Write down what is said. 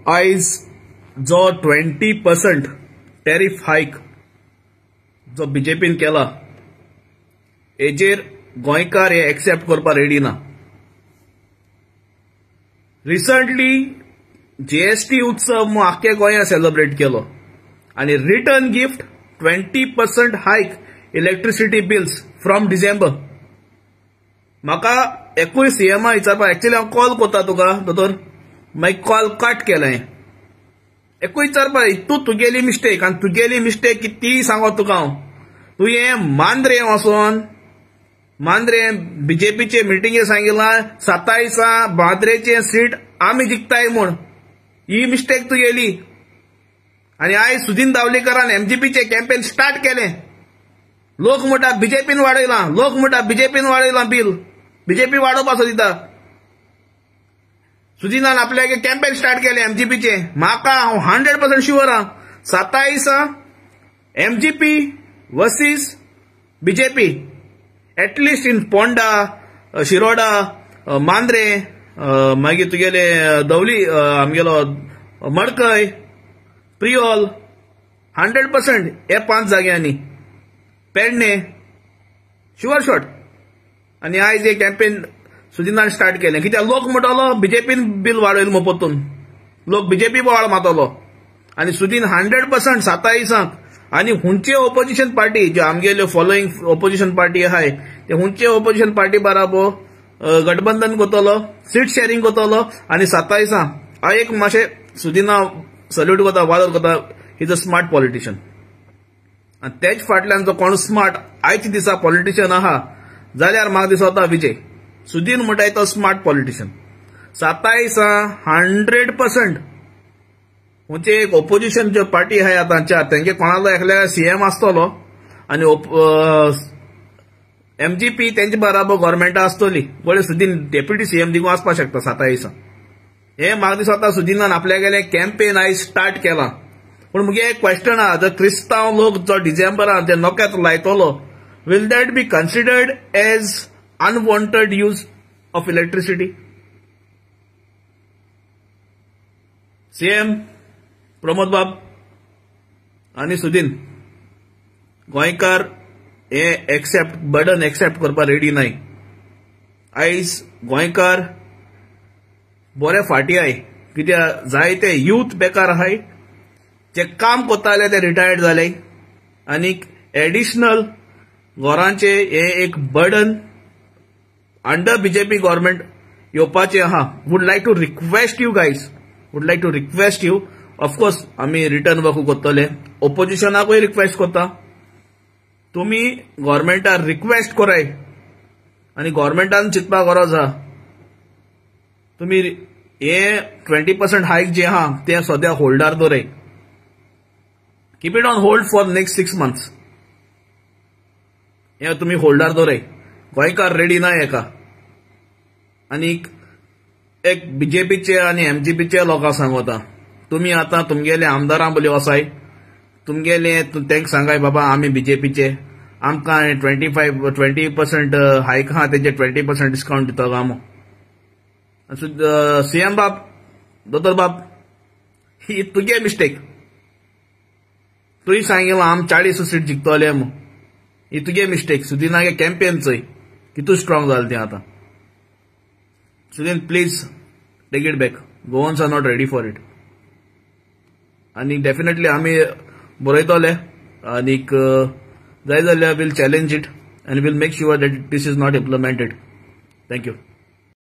आयज जो 20% टॅरिफ हायक जो बीजेपीन केला हेजेर गोंयकार हे एक्सेप्ट करपाक रेडी ना. रिसंटली जीएसटी उत्सव आख्खे गोंया सेलिब्रेट केलो आणि रिटर्न गिफ्ट 20% हायक इलेक्ट्रिसिटी बिल्स फ्रॉम डिसेंबर. म्हाका एकूय सीएमा विचारपाक एक्चुअली हांव कॉल करता तुका दोतोर, मागीर कॉल कट केलें. एकूय विचारपाक तुगेली मिस्टेक आनी तुगेली मिस्टेक ती सांगत तुका हांव. तुवें मांद्रे बीजेपीचे मिटिंगे सांगितला 27 मांद्रेचे सीट आमी जिखताय म्हूण. ही मिस्टेक तुगेली. आनी आयज सुदीन दावलेकरान एमजीपीचे कॅम्पेन स्टार्ट केलें. लोक म्हणटा बीजेपीन वाडयलां बिल. बीजेपी वाडोवपाचो दिता. सुदीनान आपल्याक कॅम्पेन स्टार्ट केलें एमजीपीचे. म्हाका हांव 100% शुअर आहा 27 MGP versus BJP. At least in Ponda, Shiroda, Mandrem, मागीर तुगेले दवली, आमगेलो मडकय, प्रियोल 100% हे 5 जाग्यांनी. Pernem sure shot. आनी आयज हे कॅम्पेन सुदीनान स्टार्ट केलें. कित्याक लोक म्हणटलो बीजेपीन बिल वाडयलो म्हूण परतून. लोक बीजेपी बोवाळ मारतलो. आनी सुदीन 100% 27 आनी हुंचे ओपोजिशन पार्टी जे आमगेल्यो फॉलोईंग ओपोजिशन पार्टी आहाय ते हुंचे ओपोजिशन पार्टी बराबर गठबंधन करतलो, सीट शेअरिंग करतलो आनी 27 हांव एक मातशें सुदीना सल्यूट करता, वादर करता. Is a smart politician. आनी तेच फाटल्यान जो कोण स्मार्ट आयच्या दिसा पॉलिटिशियन आहा जाल्यार म्हाका दिसता विजय. सुदीन म्हणटा तो स्मार्ट पॉलिटिशियन. 27 100% म्हणजे एक ओपोजिशन जो पार्टी आहाय आतांच्या तेंगे कोणालो एकल्या सीएम आसतलो आनी एमजीपी तेंचे बराबर गव्हर्मेंटा आसतली. बळे सुदीन डेप्युटी सीएम देखून आसपाक शकता 27. हे म्हाका दिसता सुदीनान आपल्यागेलें कॅम्पेन आयज स्टार्ट केलां. पूण मुगे एक क्वेश्चन आहा, जर क्रिस्तांव लोक जो डिसेंबरान जे नोक्यात लायतलो will that be considered as unwanted use of electricity? CM Pramod बाब आणि सुदीन गोंयकार हे बर्डन एक्सेप्ट करपाक रेडी नाय. आयज गोंयकार बरे फाटी आहाय. कित्याक जायते यूथ बेकार आहाय जे काम करताले ते रिटायर्ड जाले आनी एडिशनल घरांचे हे एक बर्डन अंडर बीजेपी गव्हर्मेंट येवपाचे आहा. Would like to request you guys, of course आमी रिटर्न वर्क करतले. ओपोजिशनाकूय रिक्वेस्ट करता, तुमी गव्हर्मेंटाक रिक्वेस्ट कराय आनी गव्हर्मेंटान चिंतपाक गरज आहा. तुमी हे 20% हायक जे आहा ते सद्या होल्डार दवराय. Keep it on hold for next 6 months. हे तुमी होल्डार दवराय. गोंयकार रेडी ना हेका. आनी एक बीजेपीचे आनी एमजीपीचे लोकांक सांगता, तुमी आतां तुमगेले आमदारां बोली वसाय, तुमगेले तेंक सांगाय बाबा आमी बीजेपीचे, आमकां 20% हायक आहा तेजे 20% डिस्काउंट दिता आमो. सीएम बाब, दोतोर बाब, ही तुगे मिस्टेक. तुवें सांगिल्लो आम 40 सीट जिखतले म्हूण. ही तुगे मिस्टेक. सुदीनागे कॅम्पेन चोय कितू स्ट्रॉंग जालें तें आतां. Sudin please take it back. Goans are not ready for it. आनी डेफिनेटली आमी बरयतले आनीक जाय जाल्यार वील चॅलेंज इट आनी will make sure that this is not implemented. Thank you.